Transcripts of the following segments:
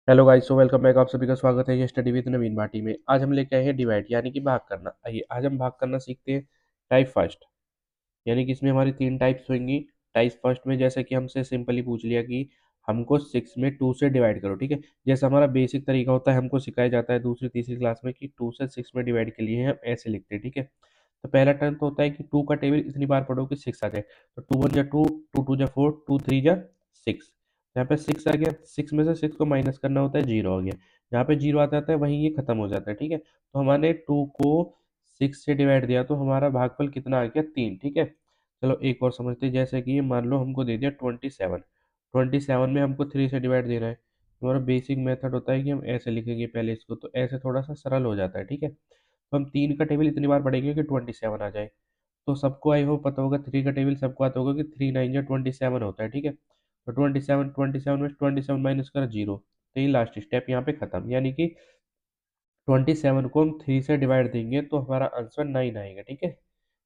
Hello guys, so welcome back. आप सभी का स्वागत है ये स्टडी विद नवीन भाटी में। आज हम लेके आए हैं डिवाइड यानी कि भाग करना। आइए आज हम भाग करना सीखते हैं टाइप फर्स्ट, यानी कि इसमें हमारी तीन टाइप्स होंगी। टाइप फर्स्ट में जैसे कि हमसे सिंपली पूछ लिया कि हमको 6 में 2 से डिवाइड करो, ठीक है। जैसे हमारा बेसिक तरीका होता है, हमको सिखाया जाता है दूसरी तीसरी क्लास में कि 2 से 6 में डिवाइड के लिए हम ऐसे लिखते हैं, ठीक है। तो पहला टर्न तो होता है कि 2 का टेबल इतनी बार पढ़ो कि 6 आ जाए। तो 2 1 जा 2, 2 2 जा 4, 2 3 जा 6। यहाँ पे 6 आ गया, 6 में से 6 को माइनस करना होता है, 0 हो गया। जहाँ पे 0 आ जाता है वहीं ये खत्म हो जाता है, ठीक है। तो हमने 2 को 6 से डिवाइड दिया तो हमारा भागफल कितना आ गया, 3, ठीक है। चलो एक और समझते हैं। जैसे कि मान लो हमको दे दिया 27, 27 में हमको 3 से डिवाइड देना है। हमारा बेसिक मेथड होता है कि हम ऐसे लिखेंगे पहले इसको, तो ऐसे थोड़ा सा सरल हो जाता है, ठीक है। तो हम 3 का टेबल इतनी बार पढ़ेंगे कि 27 आ जाए। तो सबको आई होप पता होगा, 3 का टेबल सबको आता होगा कि 3 9 या 27 होता है, ठीक है। तो 27 में 27 माइनस कर 0, तो ये लास्ट स्टेप यहाँ पे खत्म। यानी कि 27 को हम 3 से डिवाइड देंगे तो हमारा आंसर 9 आएगा, ठीक है।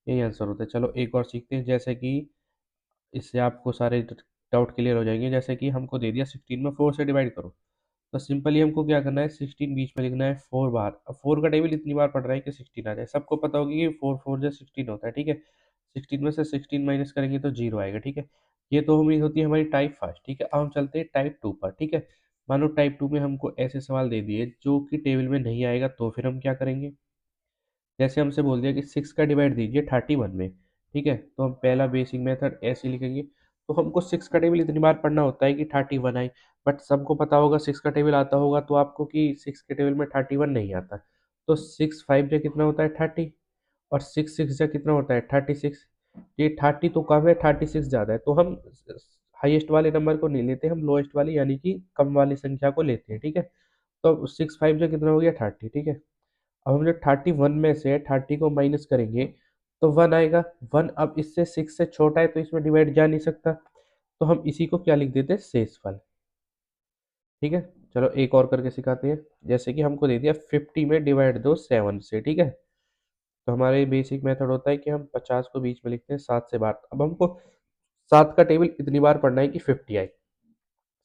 यही आंसर होता है। चलो एक और सीखते हैं। जैसे कि इससे आपको सारे डाउट क्लियर हो जाएंगे। जैसे कि हमको दे दिया 16 में 4 से डिवाइड करो, तो सिंपली हमको क्या करना है, 16 बीच में लिखना है 4 बार। अब 4 का टेबल इतनी बार पढ़ रहा है कि 16 आ जाए। सबको पता होगी कि 4 4 जो 16 होता है, ठीक है। 16 में से 16 माइनस करेंगे तो 0 आएगा, ठीक है। ये तो हमें होती है हमारी टाइप फर्स्ट, ठीक है। अब हम चलते हैं टाइप 2 पर, ठीक है। मानो टाइप 2 में हमको ऐसे सवाल दे दिए जो कि टेबल में नहीं आएगा, तो फिर हम क्या करेंगे। जैसे हमसे बोल दिया कि 6 का डिवाइड दीजिए 31 में, ठीक है। तो हम पहला बेसिक मेथड ऐसे लिखेंगे। तो हमको 6 का टेबल इतनी बार पढ़ना होता है कि 31 आए। बट सबको पता होगा 6 का टेबल आता होगा तो आपको कि 6 के टेबल में 31 नहीं आता। तो 6 5 जो कितना होता है 30, और 6 6 जो कितना होता है 36। ये 30 तो कम है, 36 ज़्यादा है, तो हम हाईएस्ट वाले नंबर को नहीं लेते, हम लोएस्ट वाली यानी कि कम वाली संख्या को लेते हैं, ठीक है। तो 6 5 जो कितना हो गया 30, ठीक है। अब हम जो 31 में से 30 को माइनस करेंगे तो 1 आएगा। 1 अब इससे 6 से छोटा है तो इसमें डिवाइड जा नहीं सकता, तो हम इसी को क्या लिख देते हैं, शेषफल, ठीक है। चलो एक और करके सिखाते हैं। जैसे कि हमको दे दिया 50 में डिवाइड दो 7 से, ठीक है। तो हमारे बेसिक मेथड होता है कि हम 50 को बीच में लिखते हैं 7 से बार। अब हमको 7 का टेबल इतनी बार पढ़ना है कि 50 आए।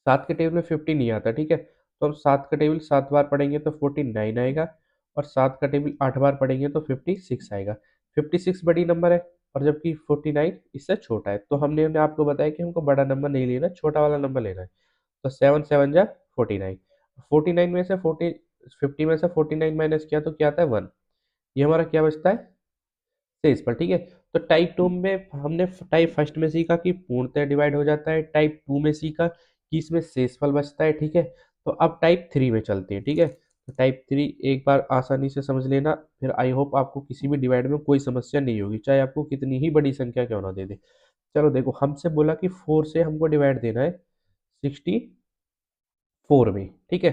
7 के टेबल में 50 नहीं आता, ठीक है। तो हम 7 का टेबल 7 बार पढ़ेंगे तो 49 आएगा, और 7 का टेबल 8 बार पढ़ेंगे तो 56 आएगा। 56 बड़ी नंबर है, और जबकि 49 इससे छोटा है। तो हमने आपको बताया कि हमको बड़ा नंबर नहीं लेना, छोटा वाला नंबर लेना है। तो 7 7 जा 49। 49 में से 40, 50 में से 49 माइनस किया तो क्या आता है 1। ये हमारा क्या बचता है, तेईस पर, ठीक है। तो टाइप 2 में हमने टाइप फर्स्ट में सीखा कि पूर्णतः डिवाइड हो जाता है, टाइप 2 में सीखा कि इसमें शेषफल बचता है, ठीक है। तो अब टाइप 3 में चलते हैं, ठीक है। तो टाइप 3 एक बार आसानी से समझ लेना, फिर आई होप आपको किसी भी डिवाइड में कोई समस्या नहीं होगी, चाहे आपको कितनी ही बड़ी संख्या क्यों ना दे दे। चलो देखो, हमसे बोला कि 4 से हमको डिवाइड देना है 64 में, ठीक है।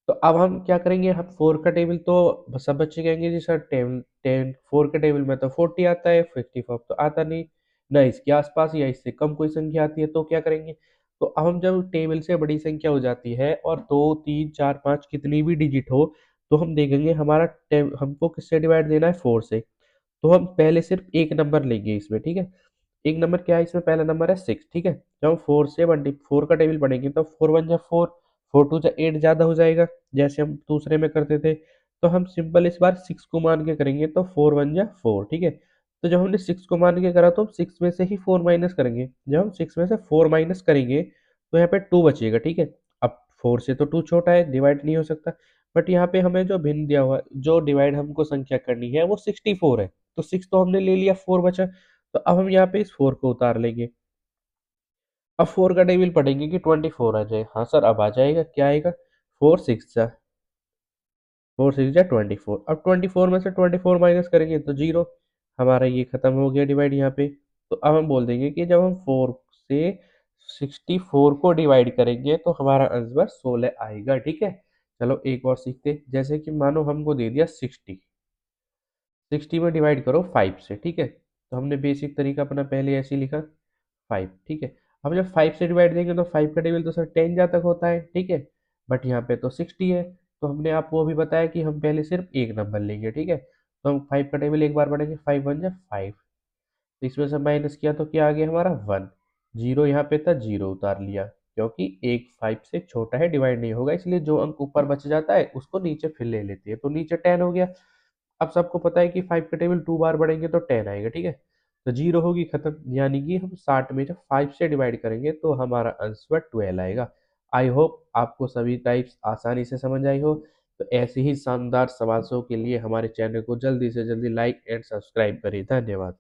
तो अब हम क्या करेंगे, हम 4 का टेबल तो सब बच्चे कहेंगे जी सर 10 10 4 के टेबल में तो 40 आता है, 55 तो आता नहीं ना, इसके आसपास या इससे कम कोई संख्या आती है, तो क्या करेंगे। तो अब हम जब टेबल से बड़ी संख्या हो जाती है और 2 3 4 5 कितनी भी डिजिट हो, तो हम देखेंगे हमारा हमको किससे डिवाइड देना है, 4 से। तो हम पहले सिर्फ एक नंबर लेंगे इसमें, ठीक है। एक नंबर क्या है इसमें, पहला नंबर है 6, ठीक है। जब हम 4 से 4 का टेबल पढ़ेंगे तो 4 1 जा 4, 4 2 जा 8 ज़्यादा हो जाएगा, जैसे हम दूसरे में करते थे। तो हम सिंपल इस बार 6 को मान के करेंगे तो 4 1 जा 4, ठीक है। तो जब हमने 6 को मान के करा तो हम 6 में से ही 4 माइनस करेंगे। जब हम 6 में से 4 माइनस करेंगे तो यहाँ पे 2 बचेगा, ठीक है। अब 4 से तो 2 छोटा है, डिवाइड नहीं हो सकता। बट यहाँ पे हमें जो भिन्न दिया हुआ है, जो डिवाइड हमको संख्या करनी है वो 64 है। तो 6 तो हमने ले लिया, 4 बचा। तो अब हम यहाँ पे इस 4 को उतार लेंगे। अब 4 का टेबल पढ़ेंगे कि 24 आ जाए। हाँ सर, अब आ जाएगा, क्या आएगा, 4 6 जा 4 6 जा 24। अब 24 में से 24 माइनस करेंगे तो 0। हमारा ये खत्म हो गया डिवाइड यहाँ पे। तो अब हम बोल देंगे कि जब हम 4 से 64 को डिवाइड करेंगे तो हमारा आंसर 16 आएगा, ठीक है। चलो एक और सीखते हैं। जैसे कि मानो हमको दे दिया 60, 60 में डिवाइड करो 5 से, ठीक है। तो हमने बेसिक तरीका अपना पहले ऐसे ही लिखा 5, ठीक है। अब जब 5 से डिवाइड देंगे तो 5 का टेबल तो सर 10 जहाँ तक होता है, ठीक है। बट यहाँ पे तो 60 है, तो हमने आपको अभी बताया कि हम पहले सिर्फ एक नंबर लेंगे, ठीक है। तो हम 5 का टेबल एक बार पढ़ेंगे, 5 1 जा 5। तो इसमें से माइनस किया तो क्या आ गया हमारा 1, 0 यहाँ पे था, 0 उतार लिया। क्योंकि एक 5 से छोटा है, डिवाइड नहीं होगा, इसलिए जो अंक ऊपर बच जाता है उसको नीचे फिर ले लेते हैं, तो नीचे 10 हो गया। अब सबको पता है कि 5 का टेबल 2 बार बढ़ेंगे तो 10 आएगा, ठीक है। तो जीरो होगी खत्म, यानी कि हम 60 में जब 5 से डिवाइड करेंगे तो हमारा आंसर 12 आएगा। आई होप आपको सभी टाइप्स आसानी से समझ आई हो। तो ऐसे ही शानदार सवालों के लिए हमारे चैनल को जल्दी से जल्दी लाइक एंड सब्सक्राइब करें। धन्यवाद।